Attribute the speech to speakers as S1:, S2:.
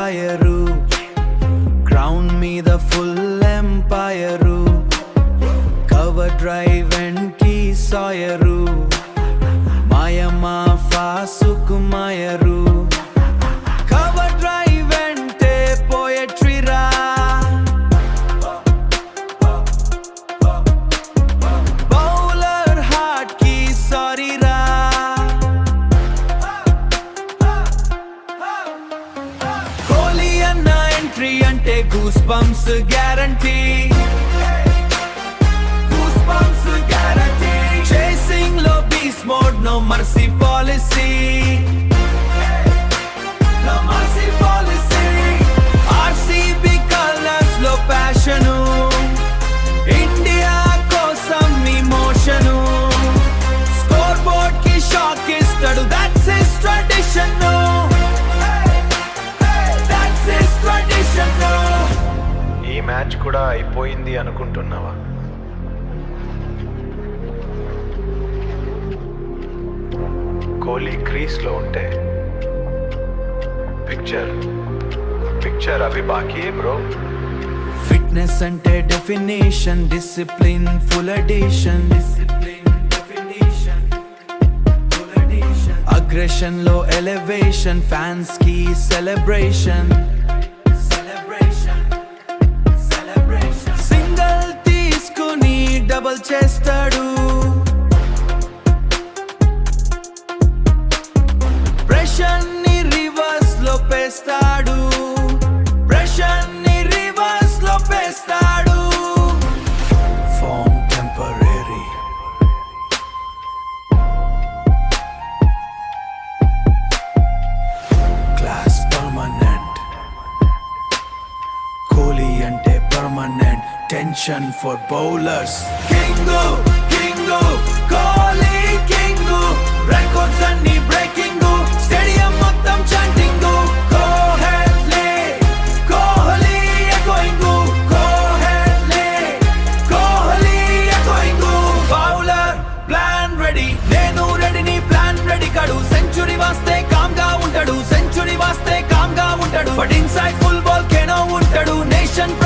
S1: Fire, ground మీద full empire, cover drive and కీ సాయరు, మాయమా ఫాసుకు మాయరు. కవర్ డ్రైవ్ అంటే పోయట్రీ రా, బౌలర్ హార్ట్ కి సారీ రా. కోహ్లీ అన్న ఎంట్రీ అంటే goose bumps guarantee, goose bumps guarantee. Chasing లో beast mode, no mercy policy, no mercy policy. RCB colours లో ప్యాషను, ఇండియా కోసం ఇమోషను, స్కోర్ బోర్డ్ కి షాక్ ఇస్తాడు, that's his tradition, that's his tradition.
S2: ఈ match కూడా అయిపోయింది అనుకుంటున్నావా? కోహ్లీ క్రీస్లో ఉంటే పిక్చర్ అవి బాకీ బ్రో.
S1: ఫిట్నెస్ అంటే definition, discipline full edition, aggression లో ఎలివేషన్, ఫ్యాన్స్ కి సెలబ్రేషన్, సింగిల్ తీసుకుని డబుల్ చేస్తాడు, ప్రెషర్ ని రివర్స్ లో పేస్తాడు, ప్రెషర్ ని రివర్స్ లో పేస్తాడు. Form temporary, class permanent, Kohli అంటే permanent tension for bowlers. King king Kohli king, records అన్ని బ్రేకింగ్, స్టేడియం మొత్తం chanting, Kohli Kohli echoing, Kohli Kohli echoing. Bowler plan ready, నేను రెడీ, నీ ప్లాన్ రెడీ కాడు. సెంచురీ వస్తే కామ్ గా ఉంటాడు, సెంచురీ వస్తే కామ్ గా ఉంటాడు, బట్ ఇన్సైడ్ ఫుల్ బాల్ కేనో ఉంటాడు. నేషన్